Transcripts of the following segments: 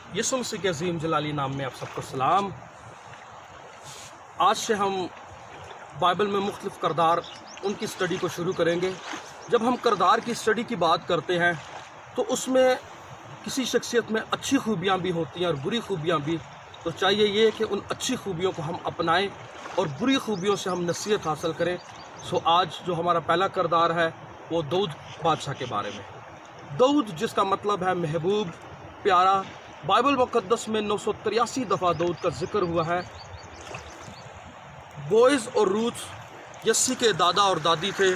यीशु मसीह के अजीम जलाली नाम में आप सबको सलाम। आज से हम बाइबल में मुख्तलिफ़ किरदार उनकी स्टडी को शुरू करेंगे। जब हम किरदार की स्टडी की बात करते हैं तो उसमें किसी शख्सियत में अच्छी खूबियाँ भी होती हैं और बुरी खूबियाँ भी। तो चाहिए ये कि उन अच्छी खूबियों को हम अपनाएं और बुरी खूबियों से हम नसीहत हासिल करें। सो आज जो हमारा पहला किरदार है वो दाऊद बादशाह के बारे में। दाऊद जिसका मतलब है महबूब, प्यारा। बाइबल मुक़द्दस में 983 दफ़ा दाऊद का जिक्र हुआ है। बोएज़ और रूथ यस्सी के दादा और दादी थे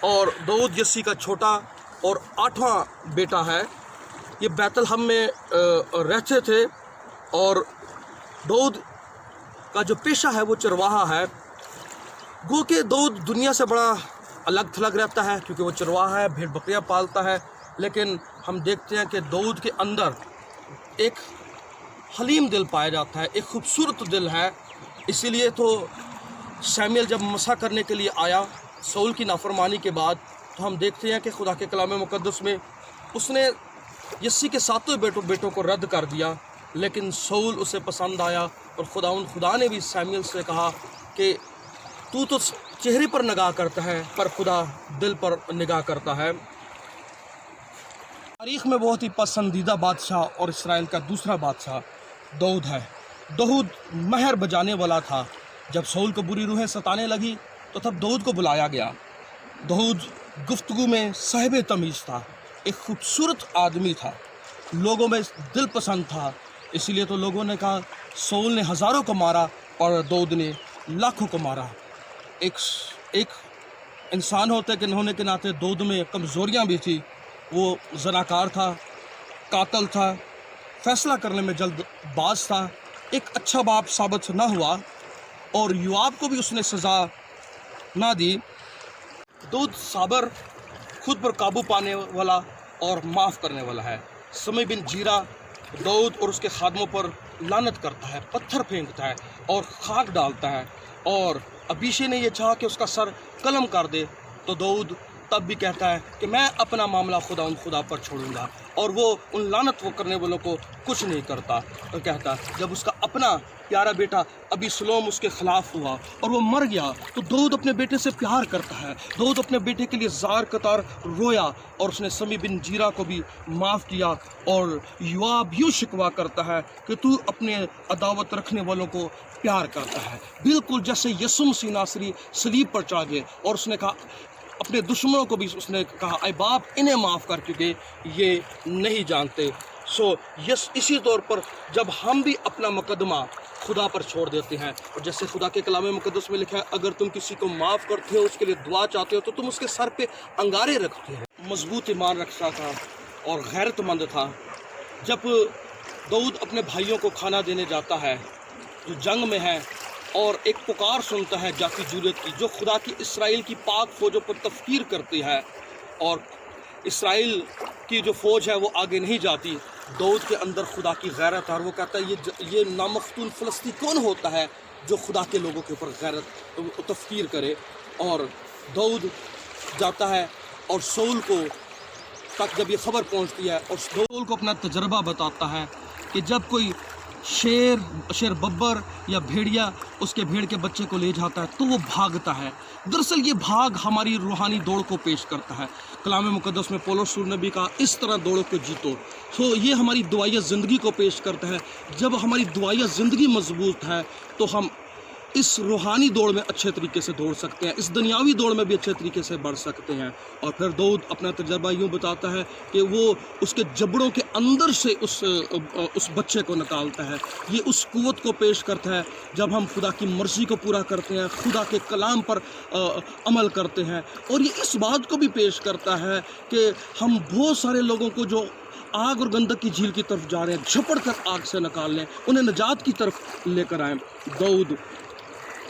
और दाऊद यस्सी का छोटा और 8वां बेटा है। ये बैतलहम में रहते थे और दाऊद का जो पेशा है वो चरवाहा है। गो के दाऊद दुनिया से बड़ा अलग थलग रहता है क्योंकि वो चरवाहा है, भेड़ बकरियाँ पालता है। लेकिन हम देखते हैं कि दाऊद के अंदर एक हलीम दिल पाया जाता है, एक खूबसूरत दिल है। इसीलिए तो शमूएल जब मसा करने के लिए आया शाऊल की नाफरमानी के बाद, तो हम देखते हैं कि खुदा के कलाम मुक़द्दस में उसने यस्सी के 7 बेटों को रद्द कर दिया। लेकिन शाऊल उसे पसंद आया और खुदा ने भी शमूएल से कहा कि तू तो चेहरे पर निगाह करता है पर खुदा दिल पर निगाह करता है। तारीख़ में बहुत ही पसंदीदा बादशाह और इसराइल का दूसरा बादशाह दाऊद है। दाऊद महर बजाने वाला था। जब शाऊल को बुरी रूहें सताने लगी तो तब दाऊद को बुलाया गया। दाऊद गुफ्तगू में साहिब तमीज़ था, एक खूबसूरत आदमी था, लोगों में दिल पसंद था। इसीलिए तो लोगों ने कहा शाऊल ने हज़ारों को मारा और दाऊद ने लाखों को मारा। एक इंसान होने के नाते दाऊद में कमज़ोरियाँ भी थी। वो ज़नाकार था, कातल था, फ़ैसला करने में जल्दबाज था, एक अच्छा बाप साबित ना हुआ और योआब को भी उसने सज़ा ना दी। दाऊद साबर, खुद पर काबू पाने वाला और माफ़ करने वाला है। समय बिन जीरा दाऊद और उसके खादमों पर लानत करता है, पत्थर फेंकता है और खाक डालता है। और अबीशे ने यह चाहा कि उसका सर कलम कर दे तो दाऊद तब भी कहता है कि मैं अपना मामला खुदा पर छोड़ूंगा। और वो उन लानत करने वालों को कुछ नहीं करता। तो कहता जब उसका अपना प्यारा बेटा अबीसलोम उसके ख़िलाफ़ हुआ और वो मर गया तो दाऊद अपने बेटे से प्यार करता है। दाऊद अपने बेटे के लिए ज़ार कतार रोया और उसने समी बिन जीरा को भी माफ़ किया। और योआब यूँ शिकवा करता है कि तू अपने अदावत रखने वालों को प्यार करता है, बिल्कुल जैसे यीशु मसीह नासरी सलीब पर चढ़ गए और उसने कहा अपने दुश्मनों को भी उसने कहा ऐ बाप इन्हें माफ़ कर क्योंकि ये नहीं जानते। इसी तौर पर जब हम भी अपना मुकदमा खुदा पर छोड़ देते हैं और जैसे खुदा के कलाम मुक़द्दस में लिखा है अगर तुम किसी को माफ़ करते हो, उसके लिए दुआ चाहते हो तो तुम उसके सर पे अंगारे रखते हो। मजबूत ईमान रखता था और गैरतमंद था। जब दाऊद अपने भाइयों को खाना देने जाता है जो जंग में है और एक पुकार सुनता है जाती जूरत की जो खुदा की इसराइल की पाक फ़ौजों पर तफकीर करती है और इसराइल की जो फ़ौज है वो आगे नहीं जाती। दाऊद के अंदर खुदा की गैरत है और वो कहता है ये नामख्तून फ़लस्तीनी कौन होता है जो खुदा के लोगों के ऊपर गैरत तफकीर करे। और दाऊद जाता है और शाऊल को तक जब ये ख़बर पहुंचती है और शाऊल को अपना तजर्बा बताता है कि जब कोई शेर बब्बर या भेड़िया उसके भेड़ के बच्चे को ले जाता है तो वो भागता है। दरअसल ये भाग हमारी रूहानी दौड़ को पेश करता है। कलाम मुक़द्दस में पौलुस नबी का इस तरह दौड़ों को जीतो। ये हमारी दुआया ज़िंदगी को पेश करता है। जब हमारी दुआया ज़िंदगी मजबूत है तो हम इस रूहानी दौड़ में अच्छे तरीके से दौड़ सकते हैं, इस दुनियावी दौड़ में भी अच्छे तरीके से बढ़ सकते हैं। और फिर दाऊद अपना तजर्बा यूँ बताता है कि वो उसके जबड़ों के अंदर से उस बच्चे को निकालता है। ये उस क़ुव्वत को पेश करता है जब हम खुदा की मर्ज़ी को पूरा करते हैं, खुदा के कलाम पर अमल करते हैं। और ये इस बात को भी पेश करता है कि हम बहुत सारे लोगों को जो आग और गंधक की झील की तरफ जा रहे हैं झपड़ कर आग से निकाल लें, उन्हें निजात की तरफ लेकर आएँ।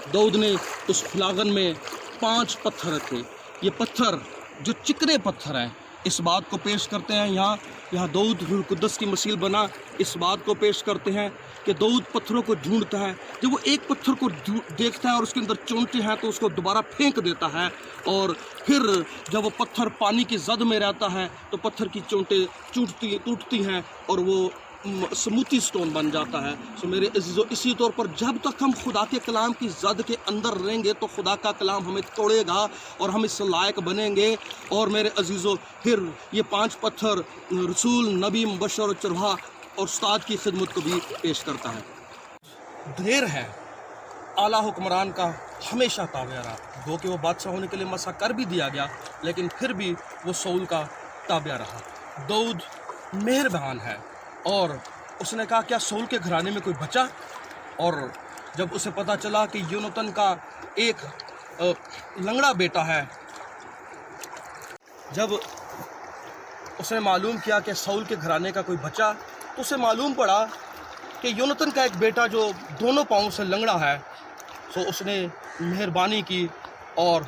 दाऊद ने उस खुलागन में 5 पत्थर रखे। ये पत्थर जो चिकने पत्थर हैं इस बात को पेश करते हैं। यहाँ दाऊद रूह कुद्दस की मसील बना इस बात को पेश करते हैं कि दाऊद पत्थरों को ढूंढता है। जब वो एक पत्थर को देखता है और उसके अंदर चोंटे हैं तो उसको दोबारा फेंक देता है। और फिर जब वो पत्थर पानी की जद में रहता है तो पत्थर की चोंटें टूटती हैं और वो स्मूथी स्टोन बन जाता है। सो मेरे अज़ीज़ों, इसी तौर पर जब तक हम खुदा के कलाम की ज़द के अंदर रहेंगे तो खुदा का कलाम हमें तोड़ेगा और हम इससे लायक बनेंगे। और मेरे अज़ीज़ों, फिर ये 5 पत्थर रसूल, नबी, मुबश्शिर और चरवाहा और उस्ताद की खिदमत को भी पेश करता है। ढेर है आला हुक्मरान का हमेशा ताबे रहा, दो कि वो बादशाह होने के लिए मसा कर भी दिया गया, लेकिन फिर भी वो सऊल का ताबे रहा। दाऊद मेहरबान है और उसने कहा क्या सऊल के घराने में कोई बचा? और जब उसे पता चला कि योनातान का एक लंगड़ा बेटा है, जब उसने मालूम किया कि सऊल के घराने का कोई बचा, तो उसे मालूम पड़ा कि योनातान का एक बेटा जो दोनों पाँव से लंगड़ा है। तो उसने मेहरबानी की और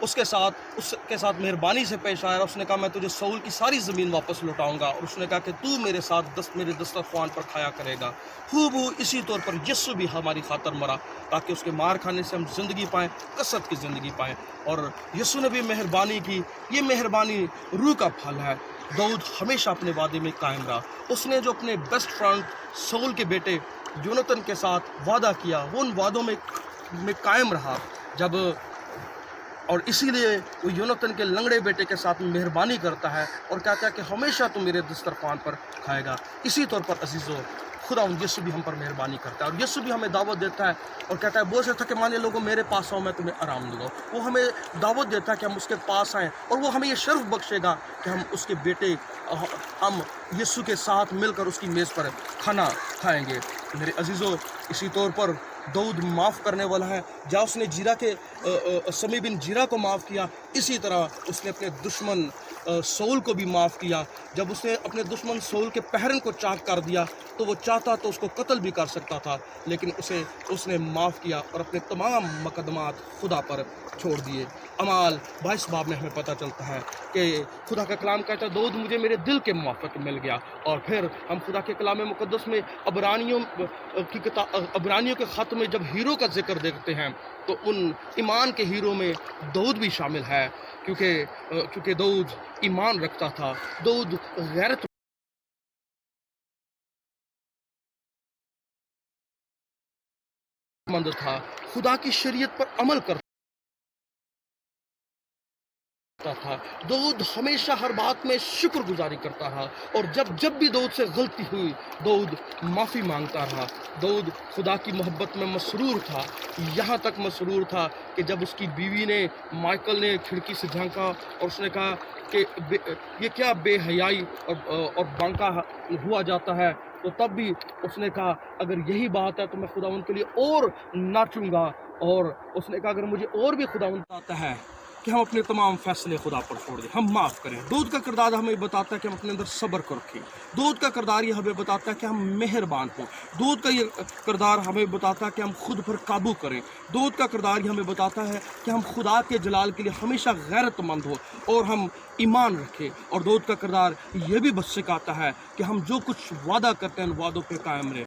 उसके साथ मेहरबानी से पेश आया। उसने कहा मैं तुझे सऊल की सारी ज़मीन वापस लौटाऊंगा। और उसने कहा कि तू मेरे साथ मेरे दस्तरख्वान पर खाया करेगा। हूबहू इसी तौर पर यस्सु भी हमारी खातर मरा ताकि उसके मार खाने से हम ज़िंदगी पाएँ, कसरत की ज़िंदगी पाएँ। और यस्सु ने भी मेहरबानी की। ये मेहरबानी रूह का फल है। दाऊद हमेशा अपने वादे में कायम रहा। उसने जो अपने बेस्ट फ्रेंड सऊल के बेटे योनातान के साथ वादा किया, वो उन वादों में कायम रहा। और इसीलिए वो योनातान के लंगड़े बेटे के साथ मेहरबानी करता है और कहता है कि हमेशा तुम मेरे दस्तरख्वान पर खाएगा। इसी तौर पर अजीज़ों, खुदा यीशु भी हम पर मेहरबानी करता है और यीशु भी हमें दावत देता है और कहता है बहुत से थके माने लोगों मेरे पास आओ, मैं तुम्हें आराम दूंगा। वो हमें दावत देता है कि हम उसके पास आएँ और वो हमें ये शर्फ बख्शेगा कि हम उसके बेटे, हम यीशु के साथ मिलकर उसकी मेज़ पर खाना खाएंगे। मेरे अजीज़ों, इसी तौर पर दाऊद माफ़ करने वाला है। जहाँ उसने समी बिन जीरा को माफ़ किया, इसी तरह उसने अपने दुश्मन सऊल को भी माफ़ किया। जब उसने अपने दुश्मन सऊल के पहरन को चाक कर दिया तो वो चाहता तो उसको कत्ल भी कर सकता था, लेकिन उसने माफ़ किया और अपने तमाम मुकदमात खुदा पर छोड़ दिए। अमाल 22 बाब में हमें पता चलता है कि खुदा का कलाम कहता है दाऊद मुझे मेरे दिल के मुवाफ़िक मिल गया। और फिर हम खुदा के कलाम मुक़द्दस में अबरानियों के ख़त में जब हीरो का जिक्र देखते हैं तो उन ईमान के हीरो में दाऊद भी शामिल है, क्योंकि दाऊद ईमान रखता था। दाऊद गैरत मंद था, खुदा की शरीयत पर अमल करता था। दाऊद हमेशा हर बात में शुक्रगुजारी करता रहा और जब भी दाऊद से गलती हुई दाऊद माफ़ी मांगता रहा। दाऊद खुदा की मोहब्बत में मसरूर था, यहाँ तक मसरूर था कि जब उसकी बीवी ने माइकल ने खिड़की से झांका और उसने कहा कि ये क्या बेहयाई और बांका हुआ जाता है, तो तब भी उसने कहा अगर यही बात है तो मैं खुदावंद के लिए और नाचूंगा। और उसने कहा अगर मुझे और भी खुदावंद आता है कि हम अपने तमाम फैसले खुदा पर छोड़ दें, हम माफ़ करें। दाऊद का किरदार हमें बताता है कि हम अपने अंदर सब्र को रखें। दाऊद का किरदार ये हमें बताता है कि हम मेहरबान हों। दाऊद का ये किरदार हमें बताता है कि हम खुद पर काबू करें। दाऊद का किरदार ये हमें बताता है कि हम खुदा के जलाल के लिए हमेशा गैरतमंद हो और हम ईमान रखें। और दाऊद का किरदार ये भी बस सिखाता है कि हम जो कुछ वादा करते हैं उन वादों पर कायम रहें।